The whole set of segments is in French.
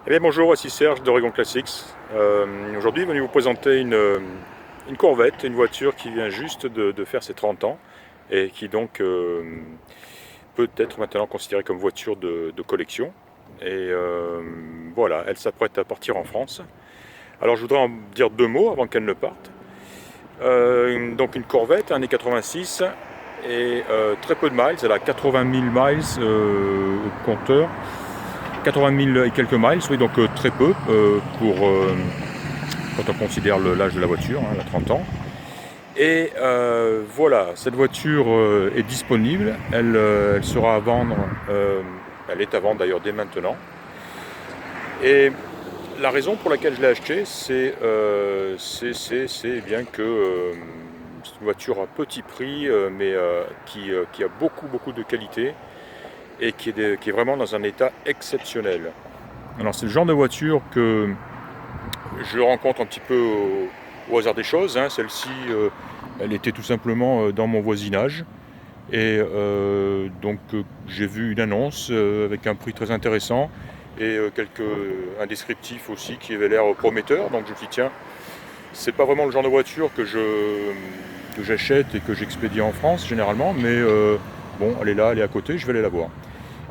Eh bien bonjour, ici Serge d'Oregon Classics. Aujourd'hui, venu vous présenter une Corvette, une voiture qui vient juste de faire ses 30 ans et qui donc peut être maintenant considérée comme voiture de collection. Et voilà, elle s'apprête à partir en France. Alors je voudrais en dire deux mots avant qu'elle ne parte. Donc une Corvette, années 86 et très peu de miles, elle a 80 000 miles au compteur. 80 000 et quelques miles, oui, donc très peu quand on considère l'âge de la voiture, hein, elle a 30 ans. Et voilà, cette voiture est disponible, elle sera à vendre, elle est à vendre d'ailleurs dès maintenant. Et la raison pour laquelle je l'ai achetée, c'est bien que c'est une voiture à petit prix, mais qui a beaucoup de qualité et qui est vraiment dans un état exceptionnel. Alors c'est le genre de voiture que je rencontre un petit peu au hasard des choses, hein. Celle-ci, elle était tout simplement dans mon voisinage. Et donc j'ai vu une annonce avec un prix très intéressant et un descriptif aussi qui avait l'air prometteur. Donc je me suis dit tiens, c'est pas vraiment le genre de voiture que j'achète et que j'expédie en France généralement, mais bon, elle est là, elle est à côté, je vais aller la voir.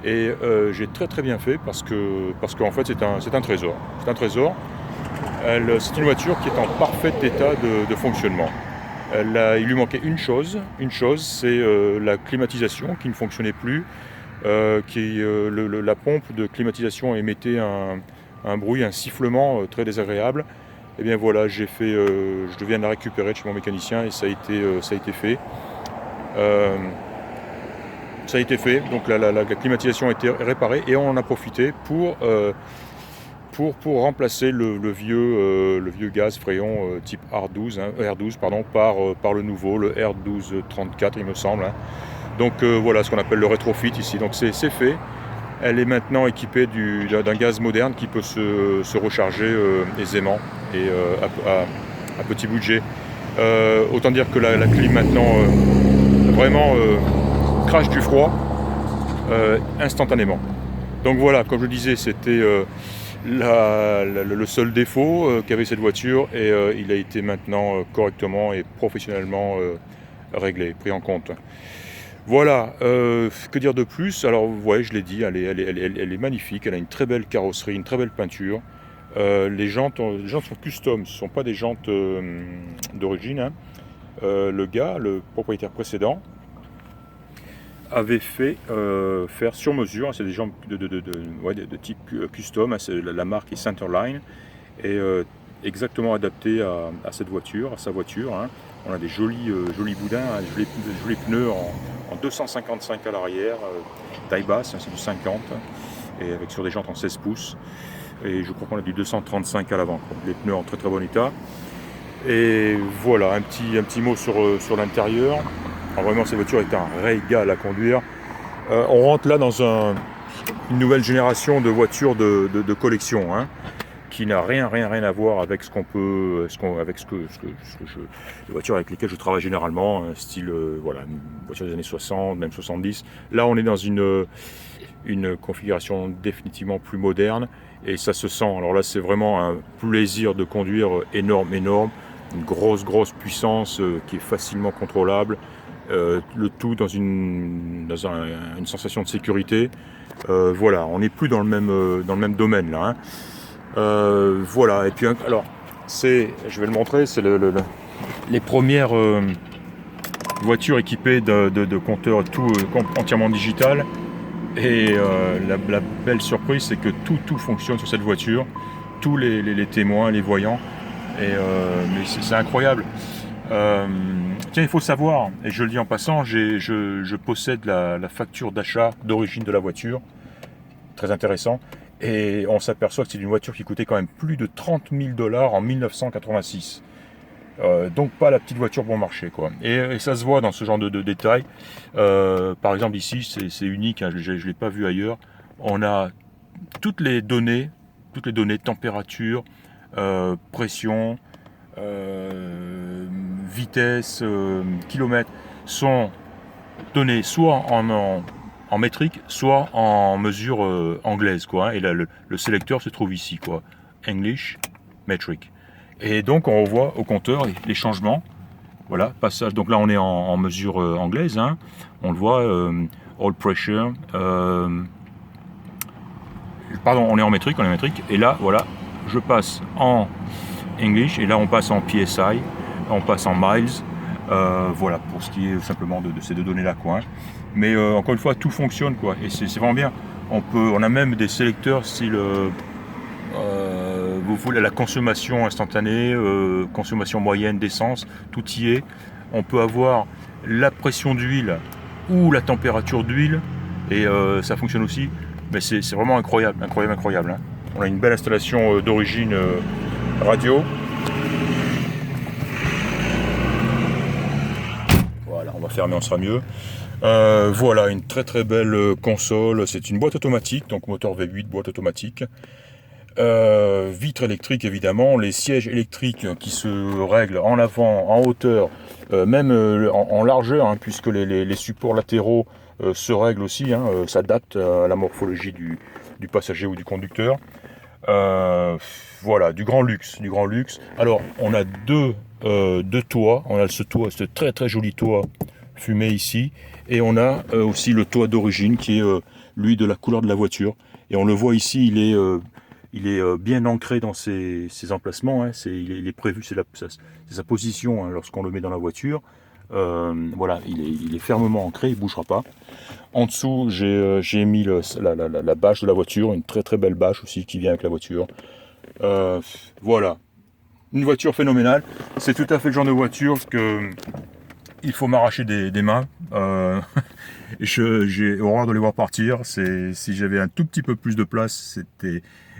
Et j'ai très bien fait parce qu'en fait c'est un trésor. C'est un trésor. C'est une voiture qui est en parfait état de fonctionnement. Il lui manquait une chose, c'est la climatisation qui ne fonctionnait plus, la pompe de climatisation émettait un bruit, un sifflement très désagréable. Et bien voilà, je viens de la récupérer de chez mon mécanicien et ça a été fait. Ça a été fait, donc la climatisation a été réparée et on en a profité pour remplacer le vieux gaz Fréon type R12, hein, R12 pardon, par le nouveau, le R1234 il me semble. Hein. Donc voilà ce qu'on appelle le rétrofit ici, donc c'est fait. Elle est maintenant équipée d'un gaz moderne qui peut se recharger aisément et à petit budget. Autant dire que la clim maintenant vraiment crache du froid instantanément. Donc voilà, comme je disais, c'était le seul défaut qu'avait cette voiture et il a été maintenant correctement et professionnellement réglé, pris en compte. Voilà, que dire de plus? Alors ouais, je l'ai dit, elle est magnifique, elle a une très belle carrosserie, une très belle peinture. Les jantes sont custom, ce ne sont pas des jantes d'origine. Hein. Le propriétaire précédent, avait fait faire sur mesure, c'est des jantes de type custom, hein, la marque est Centerline, et exactement adapté à cette voiture, à sa voiture. Hein. On a des jolis boudins, hein, jolis pneus en 255 à l'arrière, taille basse, hein, c'est du 50, et avec sur des jantes en 16 pouces. Et je crois qu'on a du 235 à l'avant. Les pneus en très bon état. Et voilà, un petit mot sur l'intérieur. Alors vraiment, cette voiture est un régal à conduire. On rentre là dans une nouvelle génération de voitures de collection, hein, qui n'a rien à voir avec les voitures avec lesquelles je travaille généralement, style voilà, une voiture des années 60, même 70. Là, on est dans une configuration définitivement plus moderne et ça se sent. Alors là, c'est vraiment un plaisir de conduire énorme, une grosse puissance qui est facilement contrôlable. Le tout dans une sensation de sécurité. Voilà, on n'est plus dans le même domaine là. Hein. Voilà, et puis alors, je vais le montrer, c'est les premières voitures équipées de compteurs tout entièrement digital. Et la belle surprise, c'est que tout fonctionne sur cette voiture, tous les témoins, les voyants. Et mais c'est incroyable. Tiens, il faut savoir, et je le dis en passant, je possède la facture d'achat d'origine de la voiture, très intéressant, et on s'aperçoit que c'est une voiture qui coûtait quand même plus de 30 000 $ en 1986. Donc pas la petite voiture bon marché, quoi. Et ça se voit dans ce genre de détails. Par exemple ici, c'est unique, hein, je ne l'ai pas vu ailleurs. On a toutes les données, température, pression, vitesse, kilomètres, sont données soit en métrique, soit en mesure anglaise, quoi. Hein. Et là, le sélecteur se trouve ici, quoi. English, metric. Et donc on voit au compteur les changements. Voilà, passage. Donc là on est en mesure anglaise. Hein. On le voit, all pressure. Pardon, on est en métrique, Et là, voilà, je passe en English. Et là on passe en PSI. On passe en miles. Voilà, pour ce qui est simplement de ces deux données-là, quoi. Hein. Mais encore une fois, tout fonctionne, quoi. Et c'est vraiment bien. On a même des sélecteurs style vous voulez la consommation instantanée, consommation moyenne d'essence, tout y est. On peut avoir la pression d'huile ou la température d'huile et ça fonctionne aussi. Mais c'est vraiment incroyable. Hein. On a une belle installation d'origine radio. Voilà, on va fermer, on sera mieux. Voilà, une très belle console. C'est une boîte automatique, donc moteur V8, boîte automatique. Vitre électrique évidemment, les sièges électriques qui se règlent en avant, en hauteur, même en largeur, hein, puisque les supports latéraux se règlent aussi, hein, s'adaptent à la morphologie du passager ou du conducteur. Voilà, du grand luxe. Alors, on a deux toits. On a ce très joli toit fumé ici, et on a aussi le toit d'origine qui est lui de la couleur de la voiture. Et on le voit ici, il est bien ancré dans ses emplacements. Hein. Il est prévu, c'est sa position hein, lorsqu'on le met dans la voiture. Voilà, il est fermement ancré, il ne bougera pas. En dessous, j'ai mis la bâche de la voiture, une très belle bâche aussi qui vient avec la voiture. Voilà, une voiture phénoménale. C'est tout à fait le genre de voiture que il faut m'arracher des mains. J'ai horreur de les voir partir. Si j'avais un tout petit peu plus de place,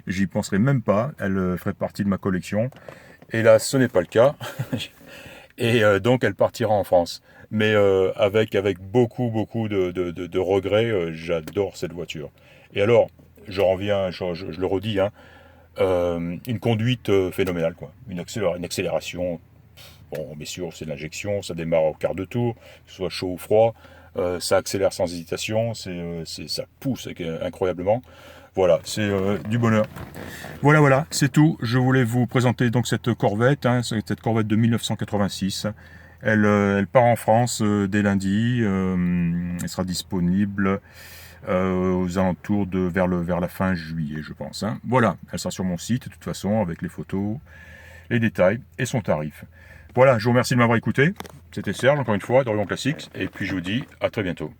j'y penserais même pas. Elle ferait partie de ma collection. Et là, ce n'est pas le cas. Et donc, elle partira en France. Mais avec beaucoup de regrets. J'adore cette voiture. Et alors, je le redis, hein, une conduite phénoménale, quoi. Une accélération. Bon, bien sûr, c'est de l'injection, ça démarre au quart de tour, que ce soit chaud ou froid, ça accélère sans hésitation, ça pousse incroyablement. Voilà, c'est du bonheur. Voilà, c'est tout. Je voulais vous présenter donc cette Corvette, hein, cette Corvette de 1986. Elle part en France dès lundi. Elle sera disponible aux alentours vers la fin juillet, je pense. Hein. Voilà, elle sera sur mon site de toute façon avec les photos, les détails et son tarif. Voilà, je vous remercie de m'avoir écouté. C'était Serge, encore une fois, d'Orient Classics. Et puis je vous dis à très bientôt.